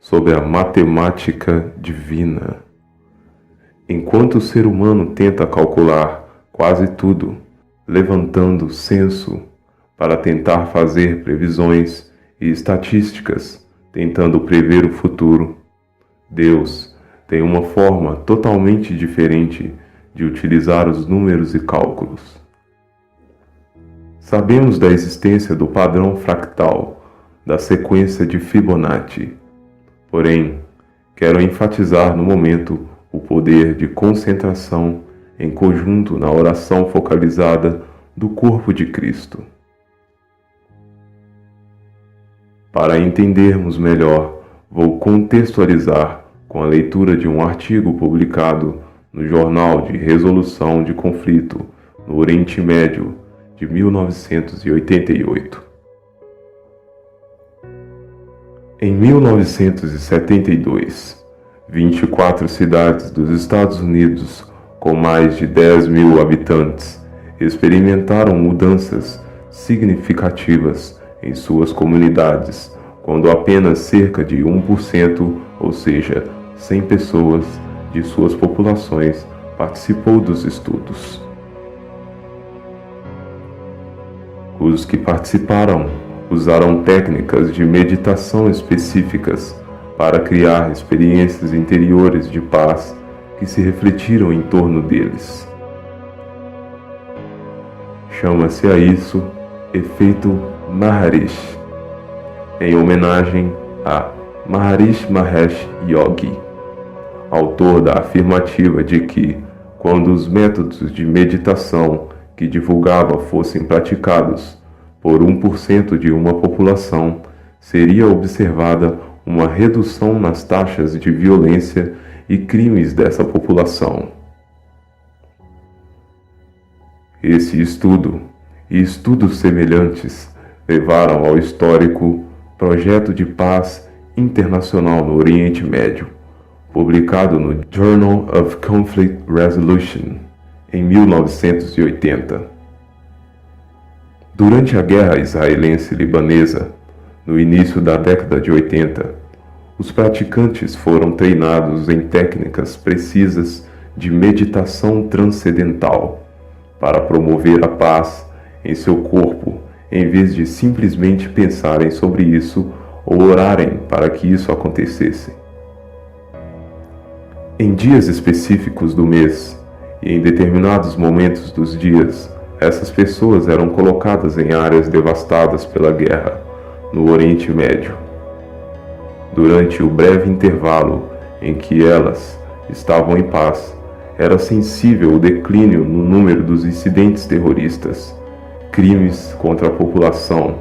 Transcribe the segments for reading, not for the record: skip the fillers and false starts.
sobre a matemática divina. Enquanto o ser humano tenta calcular quase tudo, levantando censo para tentar fazer previsões e estatísticas, tentando prever o futuro, Deus tem uma forma totalmente diferente de utilizar os números e cálculos. Sabemos da existência do padrão fractal, da sequência de Fibonacci. Porém, quero enfatizar no momento o poder de concentração em conjunto na oração focalizada do corpo de Cristo. Para entendermos melhor, vou contextualizar com a leitura de um artigo publicado no Jornal de Resolução de Conflito no Oriente Médio de 1988. Em 1972, 24 cidades dos Estados Unidos com mais de 10.000 habitantes experimentaram mudanças significativas em suas comunidades, quando apenas cerca de 1%, ou seja, 100 pessoas de suas populações, participou dos estudos. Os que participaram usaram técnicas de meditação específicas para criar experiências interiores de paz que se refletiram em torno deles. Chama-se a isso efeito Maharishi, em homenagem a Maharishi Mahesh Yogi, autor da afirmativa de que, quando os métodos de meditação que divulgava fossem praticados por 1% de uma população, seria observada uma redução nas taxas de violência e crimes dessa população. Esse estudo e estudos semelhantes levaram ao histórico Projeto de Paz Internacional no Oriente Médio, publicado no Journal of Conflict Resolution em 1980. Durante a Guerra Israelense-Libanesa, no início da década de 80, os praticantes foram treinados em técnicas precisas de meditação transcendental para promover a paz em seu corpo, em vez de simplesmente pensarem sobre isso ou orarem para que isso acontecesse. Em dias específicos do mês e em determinados momentos dos dias, essas pessoas eram colocadas em áreas devastadas pela guerra no Oriente Médio. Durante o breve intervalo em que elas estavam em paz, era sensível o declínio no número dos incidentes terroristas, crimes contra a população,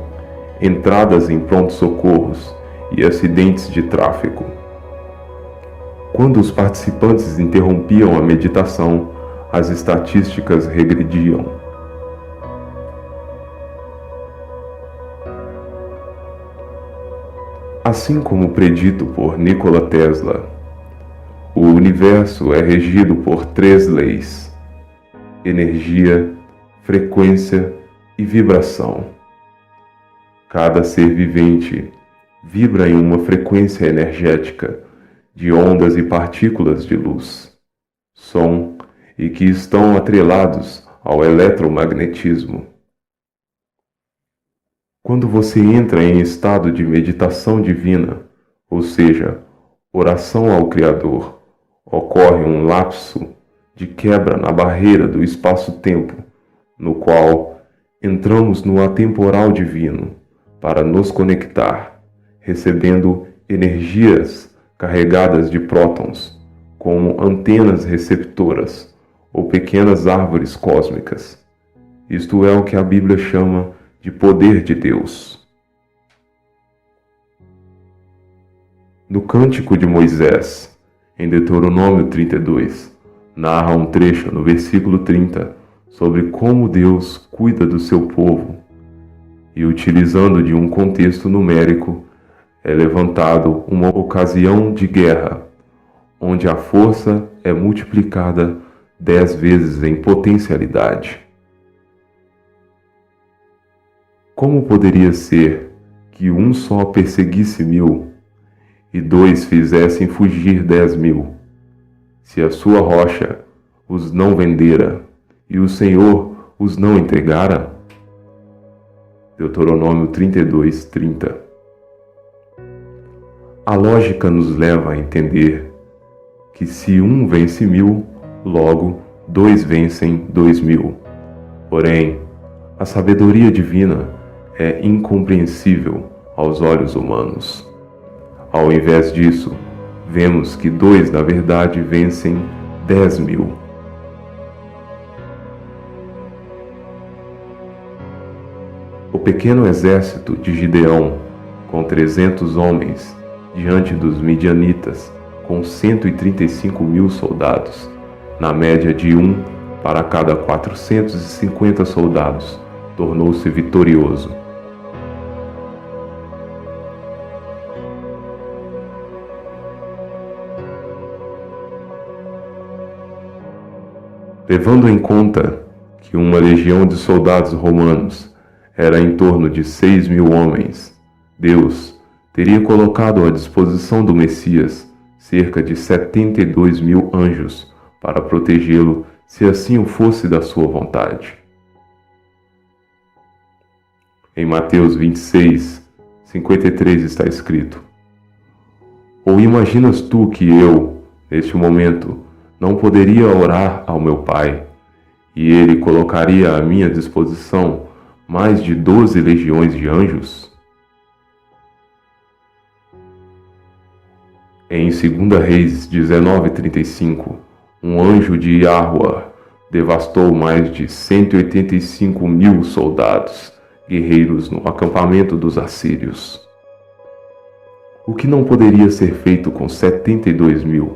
entradas em pronto-socorros e acidentes de tráfego. Quando os participantes interrompiam a meditação, as estatísticas regrediam. Assim como predito por Nikola Tesla, o universo é regido por 3 leis: energia, frequência e vibração. Cada ser vivente vibra em uma frequência energética de ondas e partículas de luz, som e que estão atrelados ao eletromagnetismo. Quando você entra em estado de meditação divina, ou seja, oração ao Criador, ocorre um lapso de quebra na barreira do espaço-tempo, no qual entramos no atemporal divino para nos conectar, recebendo energias carregadas de prótons, como antenas receptoras ou pequenas árvores cósmicas. Isto é o que a Bíblia chama de poder de Deus. No Cântico de Moisés, em Deuteronômio 32, narra um trecho no versículo 30 sobre como Deus cuida do seu povo e, utilizando de um contexto numérico, é levantado uma ocasião de guerra, onde a força é multiplicada 10 vezes em potencialidade. Como poderia ser que um só perseguisse 1000 e 2 fizessem fugir 10.000, se a sua rocha os não vendera, e o Senhor os não entregara? Deuteronômio 32:30. A lógica nos leva a entender que se 1 vence 1.000, logo 2 vencem 2.000. Porém, a sabedoria divina é incompreensível aos olhos humanos. Ao invés disso, vemos que 2 na verdade vencem 10.000. O pequeno exército de Gideão, com 300 homens, diante dos midianitas, com 135.000 soldados, na média de 1 para cada 450 soldados, tornou-se vitorioso. Levando em conta que uma legião de soldados romanos era em torno de 6.000 homens, Deus teria colocado à disposição do Messias cerca de 72.000 anjos para protegê-lo, se assim o fosse da sua vontade. Em Mateus 26:53 está escrito: Ou imaginas tu que eu, neste momento, não poderia orar ao meu Pai, e ele colocaria à minha disposição mais de 12 legiões de anjos? Em 2 Reis 19:35, um anjo de Yahweh devastou mais de 185.000 soldados guerreiros no acampamento dos assírios. O que não poderia ser feito com 72.000?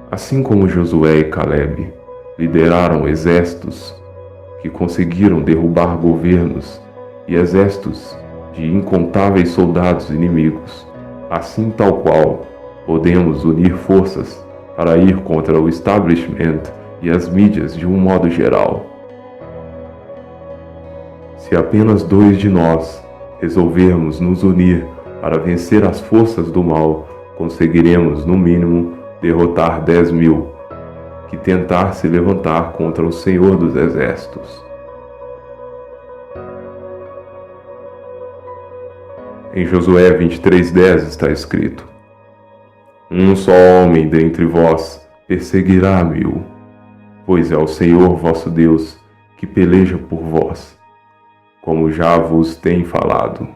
Assim como Josué e Caleb lideraram exércitos que conseguiram derrubar governos e exércitos de incontáveis soldados inimigos, assim tal qual podemos unir forças para ir contra o establishment e as mídias de um modo geral. Se apenas 2 de nós resolvermos nos unir para vencer as forças do mal, conseguiremos, no mínimo, derrotar 10.000 que tentar se levantar contra o Senhor dos Exércitos. Em Josué 23:10 está escrito: Um só homem dentre vós perseguirá 1.000, pois é o Senhor vosso Deus que peleja por vós, como já vos tem falado.